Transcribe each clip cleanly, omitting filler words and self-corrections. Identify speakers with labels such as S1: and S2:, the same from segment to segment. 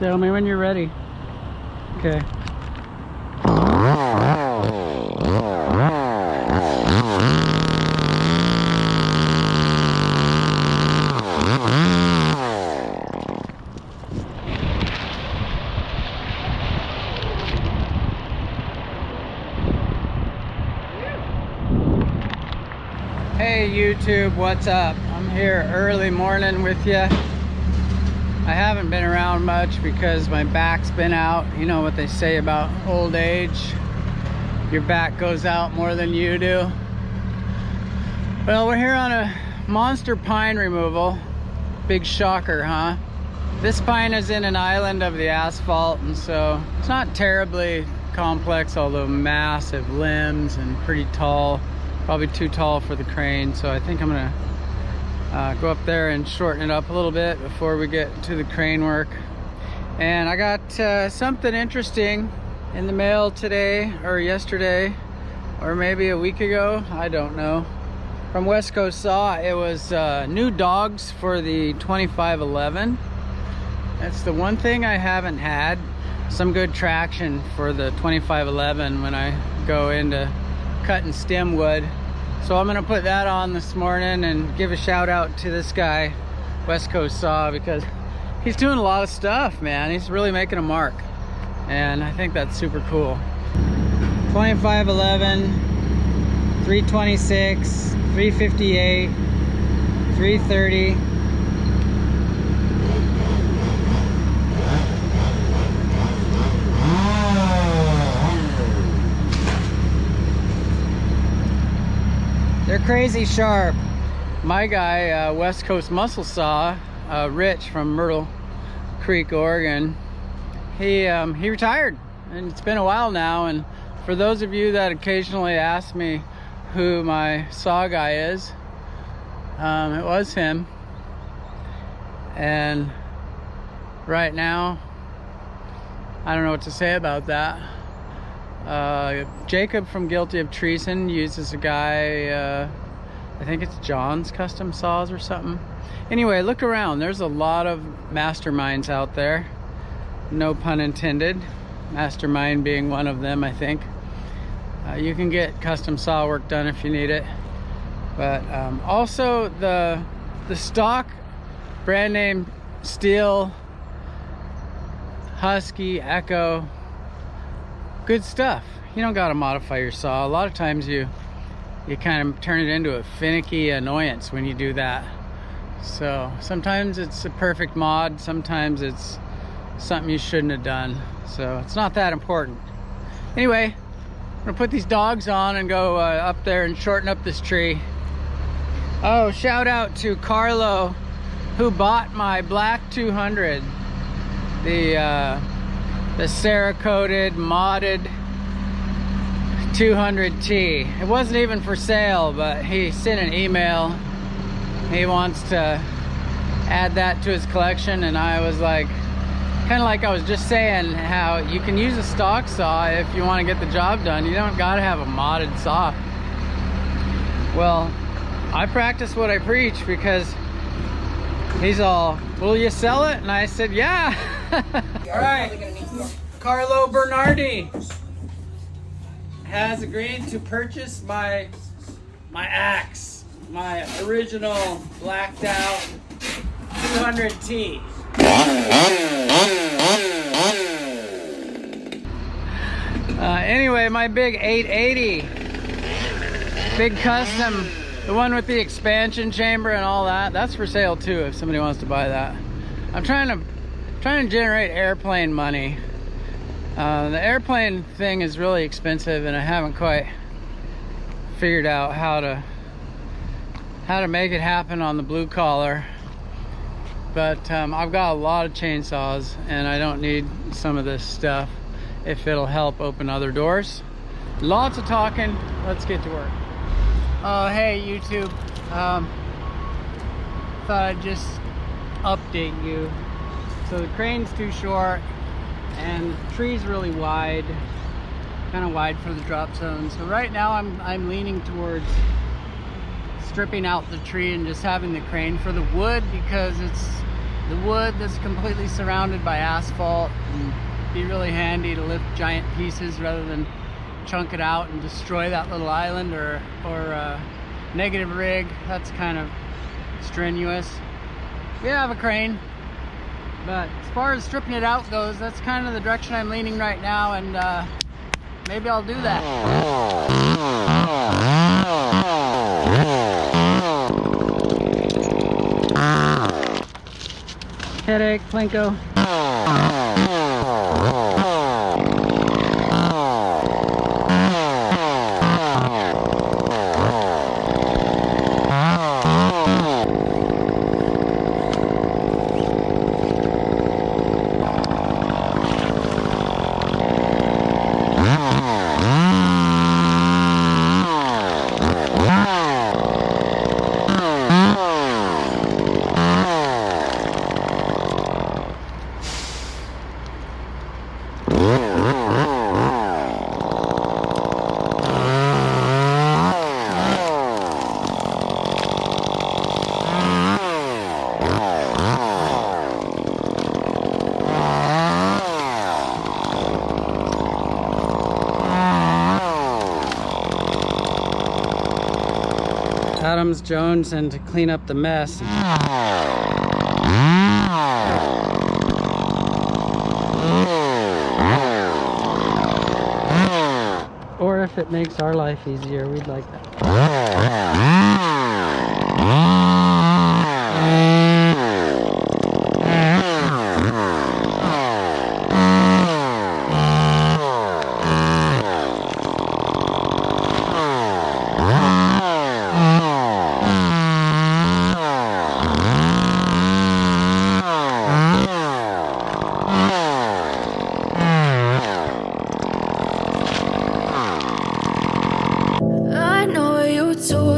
S1: Tell me when you're ready. Okay. Hey YouTube, what's up? I'm here early morning with you. I haven't been around much because my back's been out. You know what they say about old age. Your back goes out more than you do. Well, we're here on a monster pine removal. Big shocker, huh? This pine is in an island of the asphalt, and so it's not terribly complex, although massive limbs and pretty tall. Probably too tall for the crane, so I think I'm gonna go up there and shorten it up a little bit before we get to the crane work. And I got something interesting in the mail today, or yesterday, or maybe a week ago, I don't know, from West Coast Saw. It was new dogs for the 2511. That's the one thing I haven't had some good traction for the 2511 when I go into cutting stem wood. So I'm gonna put that on this morning and give a shout out to this guy, West Coast Saw, because he's doing a lot of stuff, man. He's really making a mark, and I think that's super cool. 2511, 326, 358, 330. They're crazy sharp. My guy, West Coast Muscle Saw, Rich from Myrtle Creek, Oregon, he retired, and it's been a while now. And for those of you that occasionally ask me who my saw guy is, it was him. And right now, I don't know what to say about that. Jacob from Guilty of Treason uses a guy, I think it's John's Custom Saws or something. Anyway, look around. There's a lot of masterminds out there. No pun intended. Mastermind being one of them, I think. You can get custom saw work done if you need it. But also the stock brand name Steel, Husky, Echo, good stuff. You don't gotta modify your saw. A lot of times you kind of turn it into a finicky annoyance when you do that. So sometimes it's a perfect mod, sometimes it's something you shouldn't have done. So it's not that important. Anyway, I'm gonna put these dogs on and go up there and shorten up this tree. Oh, shout out to Carlo, who bought my black 200, the Cerakoted modded 200T. It wasn't even for sale, but he sent an email. He wants to add that to his collection, and I was like, kind of like I was just saying, how you can use a stock saw if you want to get the job done. You don't gotta have a modded saw. Well, I practice what I preach, because he's all, will you sell it? And I said, yeah. All right, Carlo Bernardi has agreed to purchase my axe, my original blacked out 200T. Anyway, my big 880, big custom, the one with the expansion chamber and all that, that's for sale too if somebody wants to buy that. I'm trying to generate airplane money. The airplane thing is really expensive, and I haven't quite figured out how to make it happen on the blue collar. But I've got a lot of chainsaws, and I don't need some of this stuff if it'll help open other doors. Lots of talking, let's get to work. Oh, hey YouTube, thought I'd just update you. So the crane's too short, and the tree's really wide, kind of wide for the drop zone. So right now I'm leaning towards stripping out the tree and just having the crane for the wood, because the wood that's completely surrounded by asphalt, and be really handy to lift giant pieces rather than chunk it out and destroy that little island, or negative rig. That's kind of strenuous. We have a crane, but as far as stripping it out goes, that's kind of the direction I'm leaning right now, and maybe I'll do that. Headache, Plinko. Adams Jones and to clean up the mess. Or if it makes our life easier, we'd like that.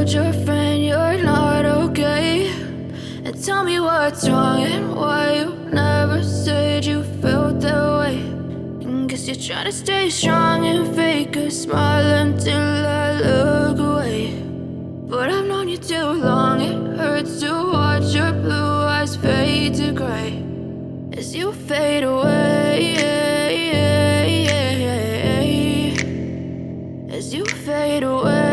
S2: Your friend you're not okay, and tell me what's wrong and why you never said you felt that way. And guess you're trying to stay strong and fake a smile until I look away. But I've known you too long, it hurts to watch your blue eyes fade to gray as you fade away, as you fade away.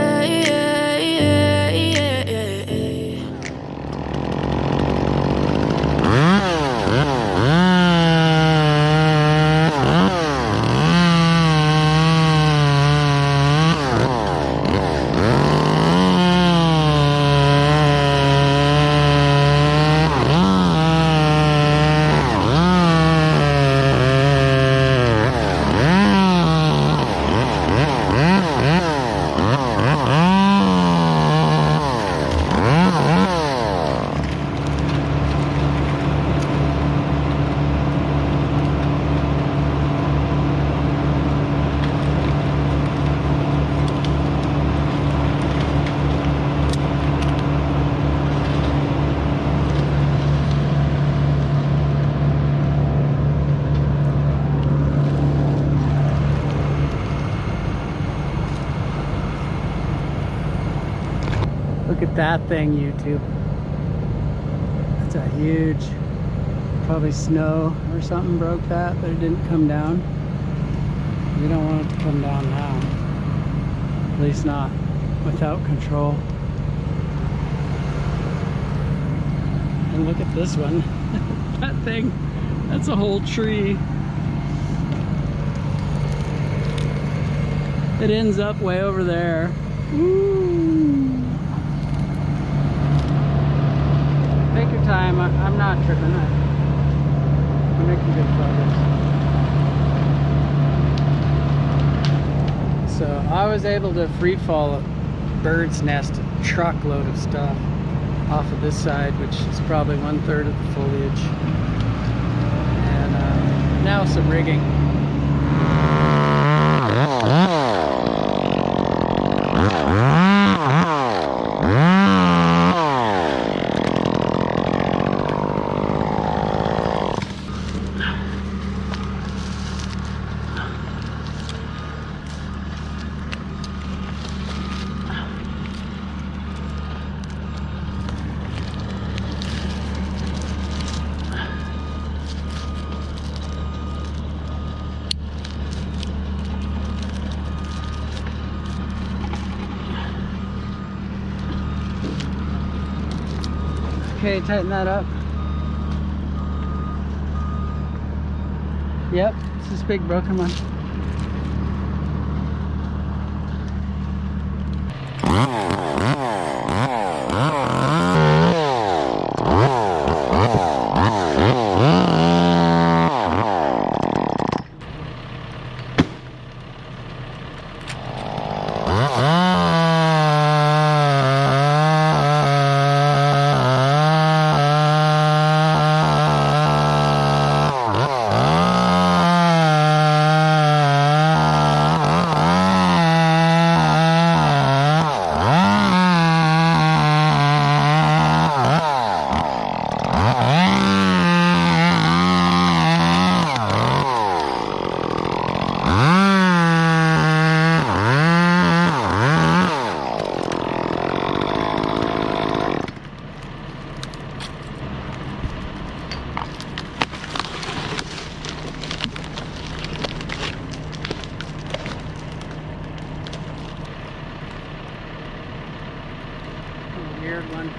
S1: Look at that thing, YouTube. That's a huge, probably snow or something broke that, but it didn't come down. We don't want it to come down now. At least not without control. And look at this one. That thing, that's a whole tree. It ends up way over there. Woo! Take your time. I'm not tripping. We're making good progress. So I was able to free fall a bird's nest, a truckload of stuff off of this side, which is probably 1/3 of the foliage. And now some rigging. Okay, tighten that up. Yep, it's this big broken one. Weird one.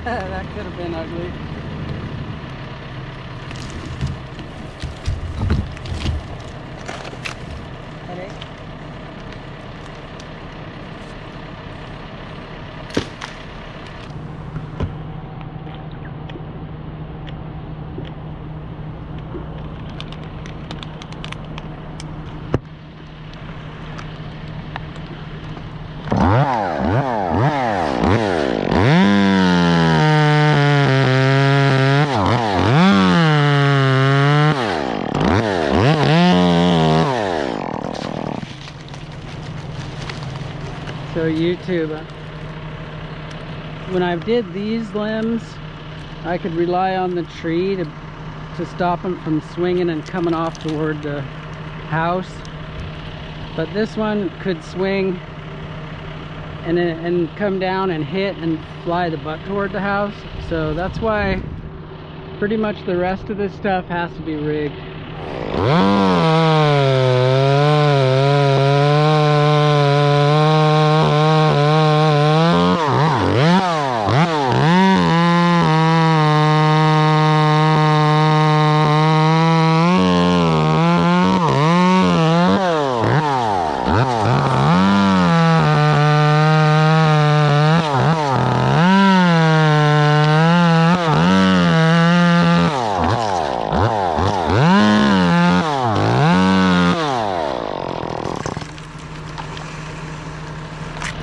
S1: That could have been ugly. Headache? So YouTube, when I did these limbs, I could rely on the tree to stop them from swinging and coming off toward the house. But this one could swing and come down and hit and fly the butt toward the house. So that's why pretty much the rest of this stuff has to be rigged.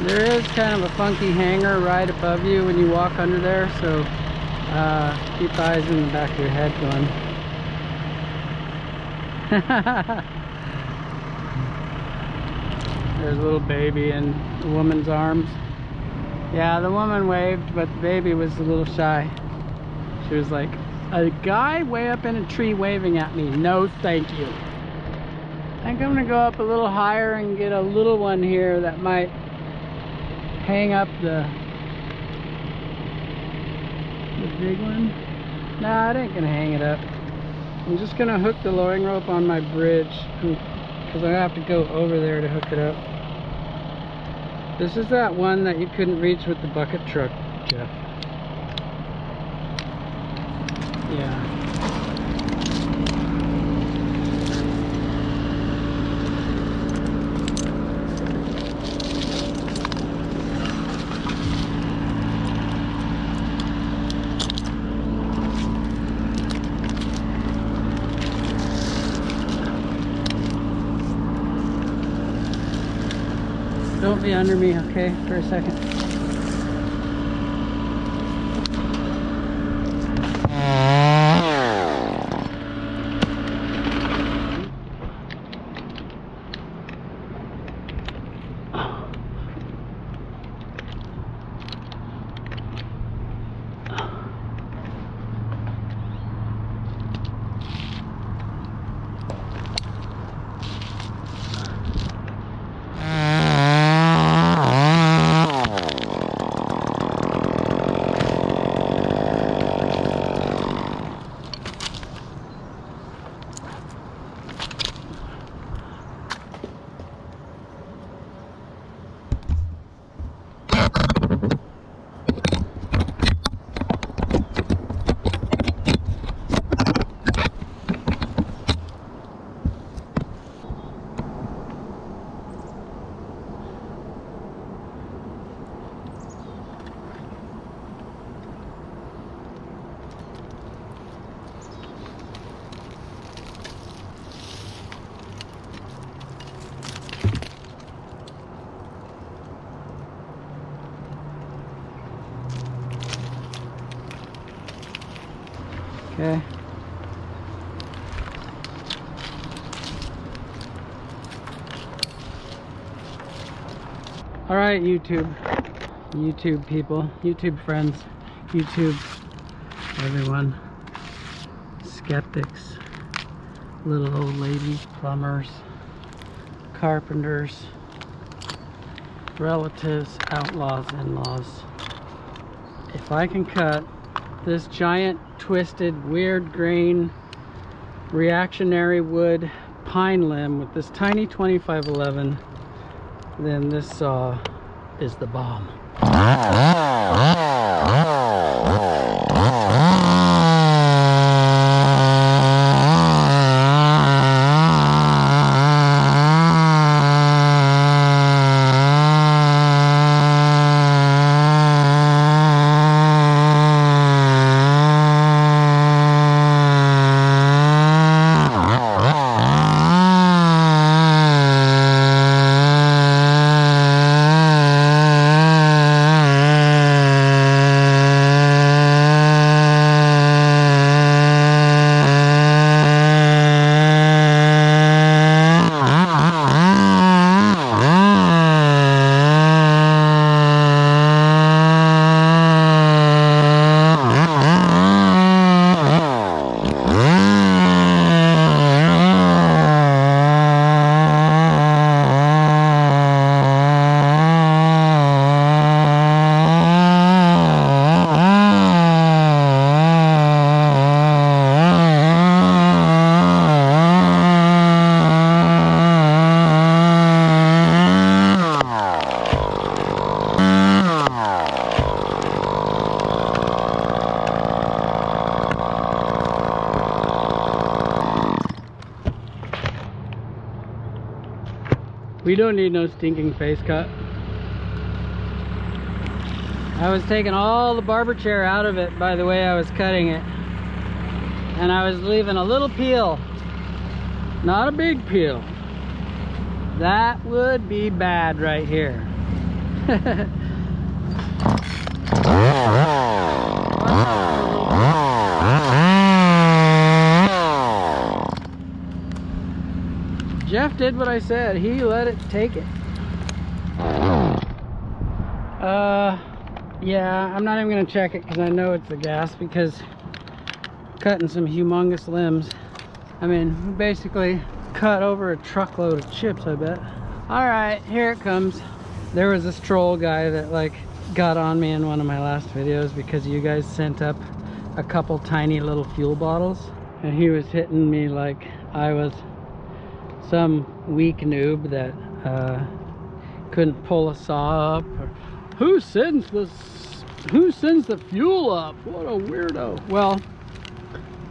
S1: There is kind of a funky hanger right above you when you walk under there, so keep eyes in the back of your head going. There's a little baby in the woman's arms. Yeah, the woman waved, but the baby was a little shy. She was like, a guy way up in a tree waving at me. No, thank you. I think I'm gonna go up a little higher and get a little one here that might hang up the big one. Nah, it ain't gonna hang it up. I'm just gonna hook the lowering rope on my bridge because I have to go over there to hook it up. This is that one that you couldn't reach with the bucket truck, Jeff. Yeah. Don't be under me, okay, for a second. Okay. All right, YouTube people, YouTube friends, YouTube everyone, skeptics, little old ladies, plumbers, carpenters, relatives, outlaws, in-laws. If I can cut this giant, twisted, weird grain, reactionary wood pine limb with this tiny 2511, then this saw is the bomb. We don't need no stinking face cut. I was taking all the barber chair out of it by the way I was cutting it. And I was leaving a little peel. Not a big peel. That would be bad right here. Jeff did what I said. He let it take it. Yeah, I'm not even gonna check it because I know it's the gas, because cutting some humongous limbs. I mean, we basically cut over a truckload of chips, I bet. All right, here it comes. There was this troll guy that like got on me in one of my last videos because you guys sent up a couple tiny little fuel bottles, and he was hitting me like I was some weak noob that couldn't pull a saw up, or who sends the fuel up? What a weirdo. Well,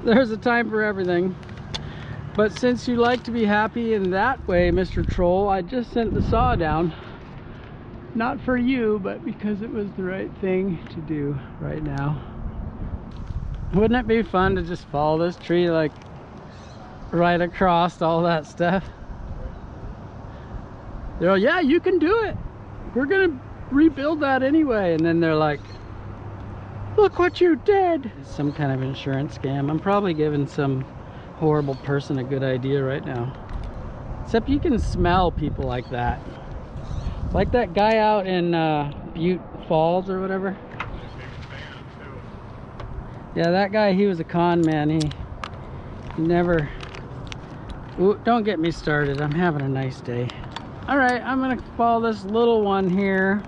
S1: there's a time for everything, but since you like to be happy in that way, Mr. Troll, I just sent the saw down, not for you, but because it was the right thing to do right now. Wouldn't it be fun to just follow this tree like right across all that stuff? They're like, yeah, you can do it, we're gonna rebuild that anyway. And then they're like, look what you did. It's some kind of insurance scam. I'm probably giving some horrible person a good idea right now, except you can smell people like that, like that guy out in Butte Falls or whatever. Yeah, that guy, he was a con man. He never... Ooh, don't get me started. I'm having a nice day. All right, I'm gonna follow this little one here.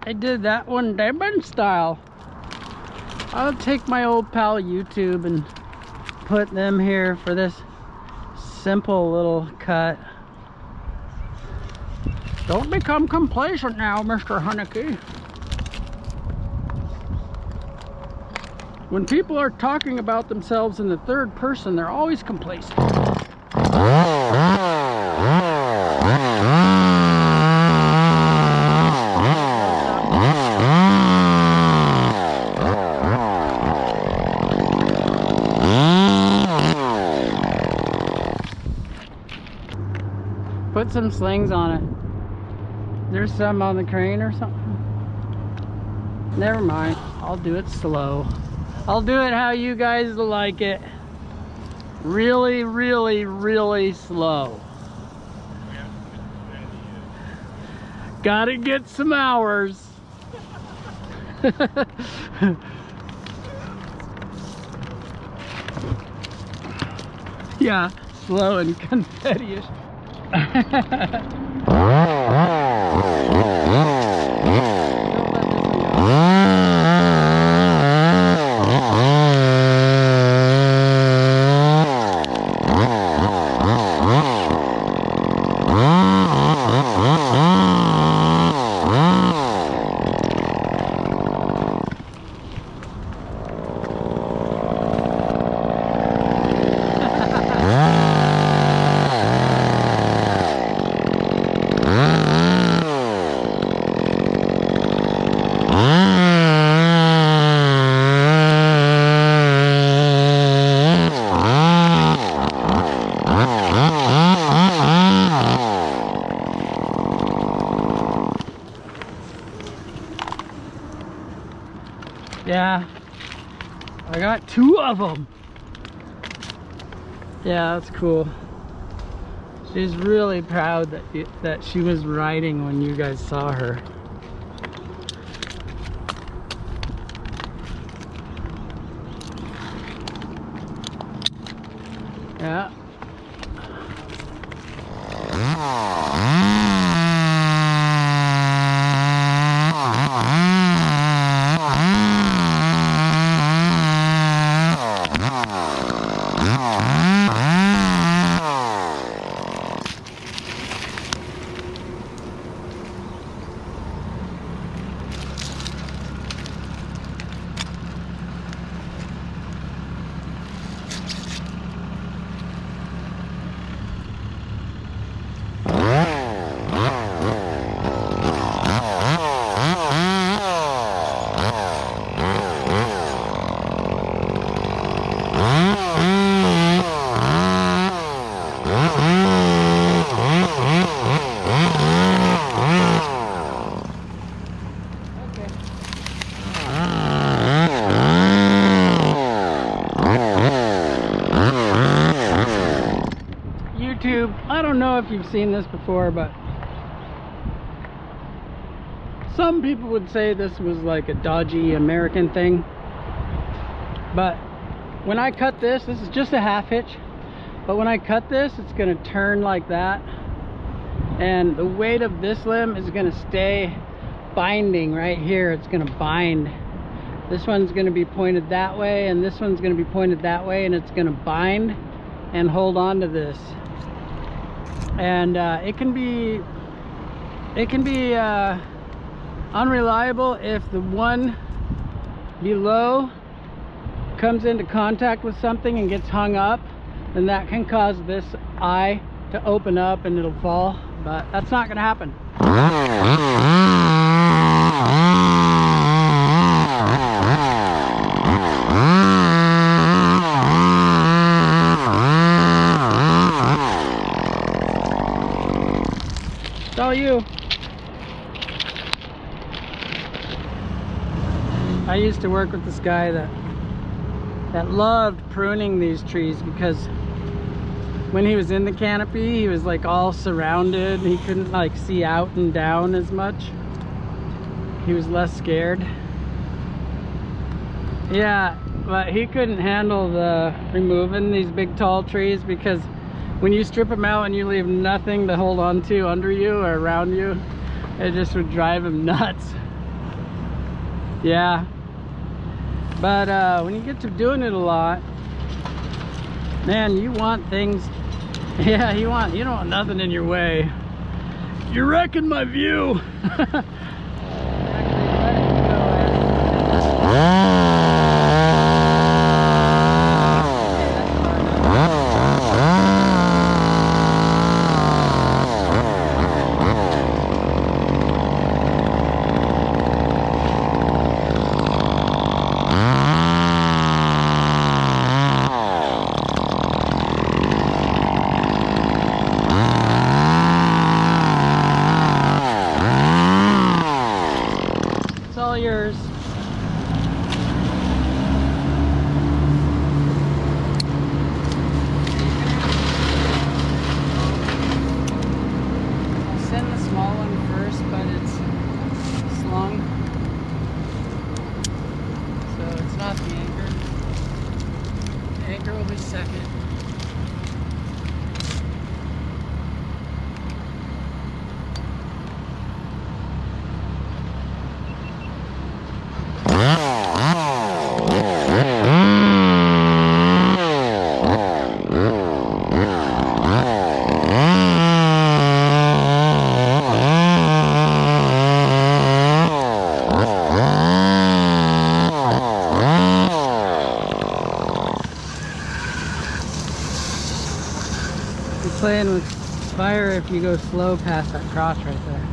S1: I did that one diamond style. I'll take my old pal YouTube and put them here for this simple little cut. Don't become complacent now, Mr. Haneke. When people are talking about themselves in the third person, they're always complacent. Put some slings on it. There's some on the crane or something. Never mind. I'll do it slow. I'll do it how you guys like it. Really, really, really slow. Gotta get some hours. Yeah, slow and confetti-ish. Yeah, I got 2 of them. Yeah, that's cool. She's really proud that she was riding when you guys saw her. Yeah. YouTube, I don't know if you've seen this before, but some people would say this was like a dodgy American thing. But when I cut this is just a half hitch, but when I cut this, it's going to turn like that, and the weight of this limb is going to stay binding right here. It's going to bind. This one's going to be pointed that way, and this one's going to be pointed that way, and it's going to bind and hold on to this. And it can be unreliable if the one below comes into contact with something and gets hung up, then that can cause this eye to open up and it'll fall, but that's not going to happen. It's all you. I used to work with this guy that loved pruning these trees, because when he was in the canopy, he was like all surrounded. He couldn't like see out and down as much. He was less scared. Yeah, but he couldn't handle the removing these big tall trees, because when you strip them out and you leave nothing to hold on to under you or around you, it just would drive him nuts. Yeah, but when you get to doing it a lot, man, you want things. Yeah, you don't want nothing in your way. You're wrecking my view. Actually, let it go. got the anchor. The anchor will be second. You're playing with fire if you go slow past that cross right there.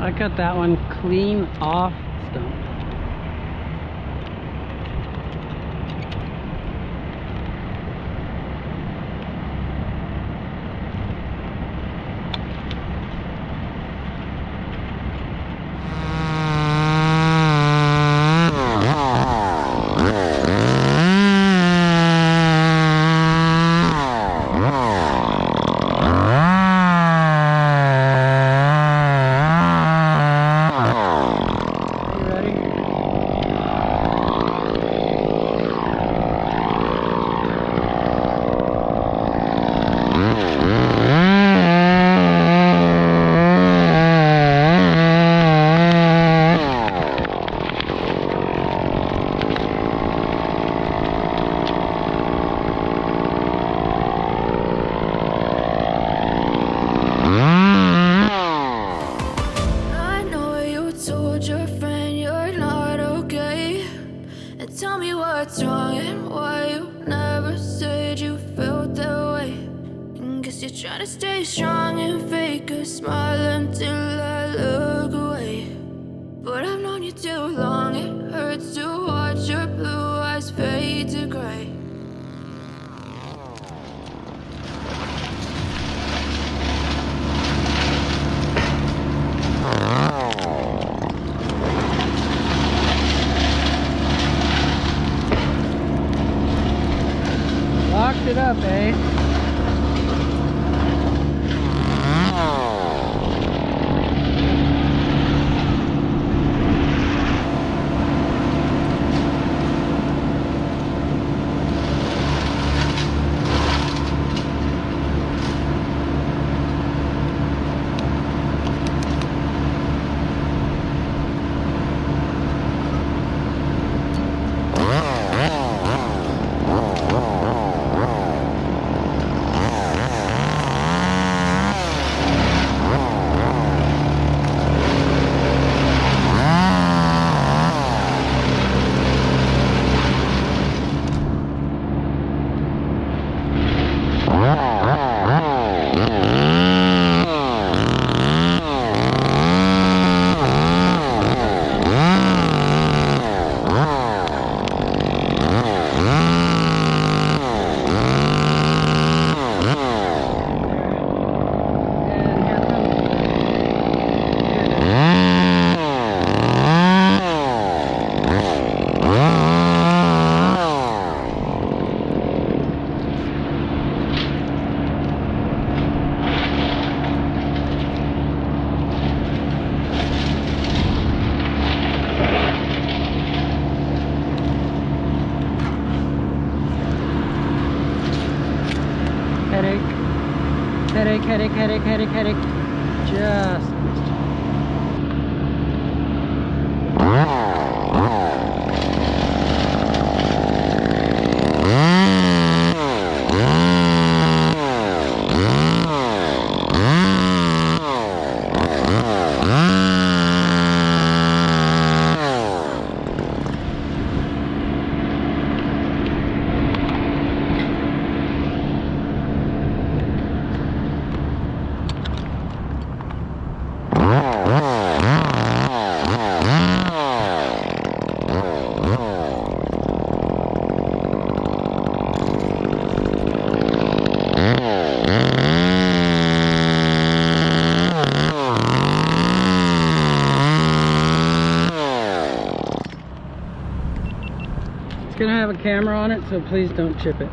S1: I cut that one clean off stump.
S2: I know you told your friend you're not okay. And tell me what's wrong and why you never said you felt that way. And guess you're trying to stay strong and fake a smile until I look away. But I've known you too long, it hurts to watch your blue eyes fade to gray.
S1: Locked it up, eh? Headache, headache, headache, headache, headache. Just missed you. It's gonna have a camera on it, so please don't chip it.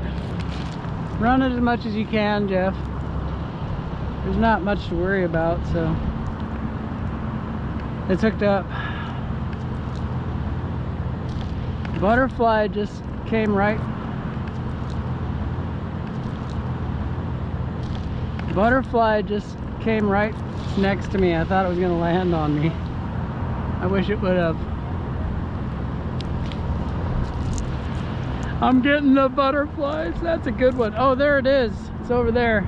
S1: Run it as much as you can, Jeff. There's not much to worry about, so it's hooked up. Butterfly just came right. Butterfly just came right next to me. I thought it was gonna land on me. I wish it would have. I'm getting the butterflies. That's a good one. Oh, there it is. It's over there.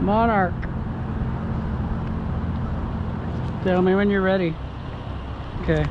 S1: Monarch. Tell me when you're ready. Okay.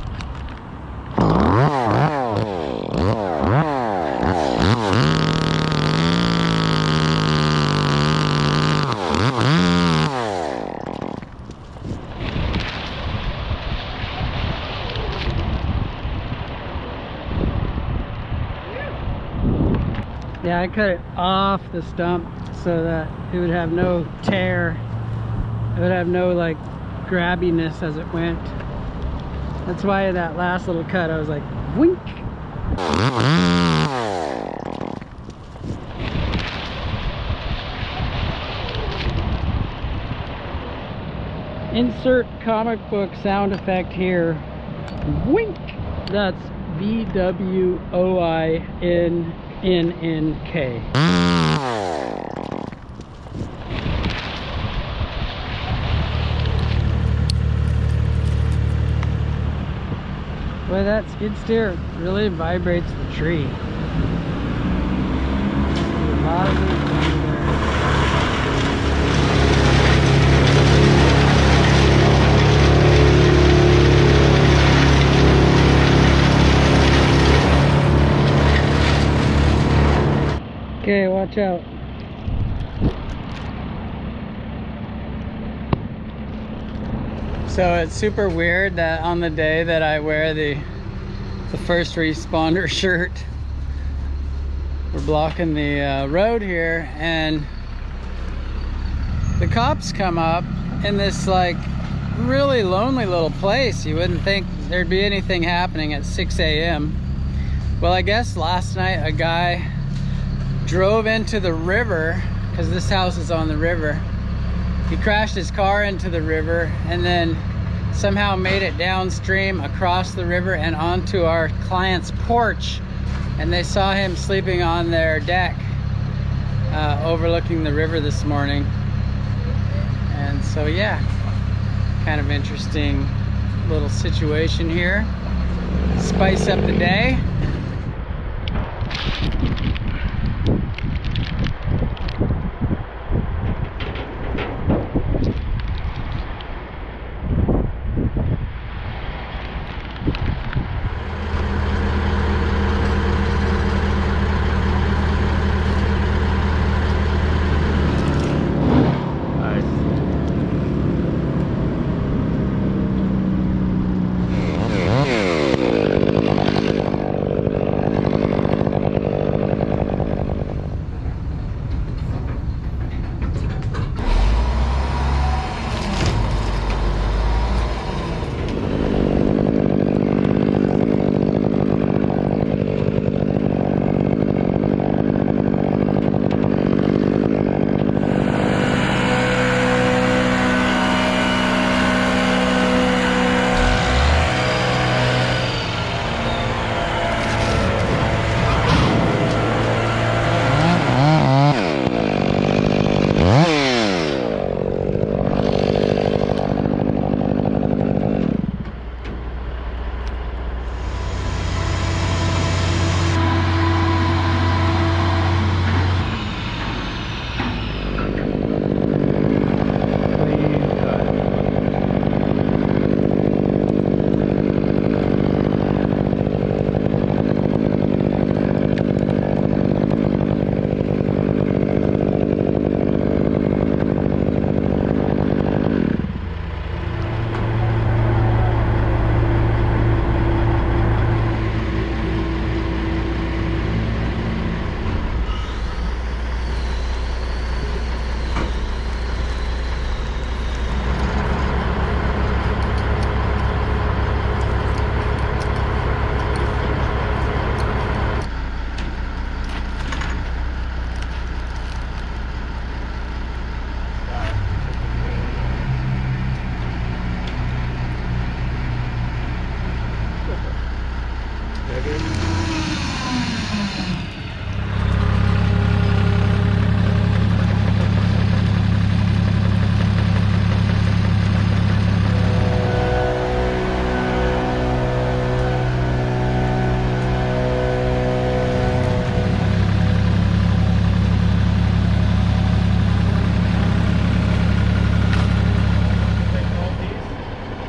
S1: Yeah, I cut it off the stump so that it would have no tear. It would have no like grabbiness as it went. That's why that last little cut I was like, wink. Insert comic book sound effect here. Wink. That's VWOINNNK. Boy, that skid steer really vibrates the tree. A lot of movement there. Okay, watch out. So it's super weird that on the day that I wear the first responder shirt, we're blocking the road here, and the cops come up in this like really lonely little place. You wouldn't think there'd be anything happening at 6 a.m. Well, I guess last night a guy drove into the river, because this house is on the river. He crashed his car into the river and then somehow made it downstream across the river and onto our client's porch, and they saw him sleeping on their deck overlooking the river this morning. And so yeah, kind of interesting little situation here. Spice up the day.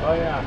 S3: Oh yeah.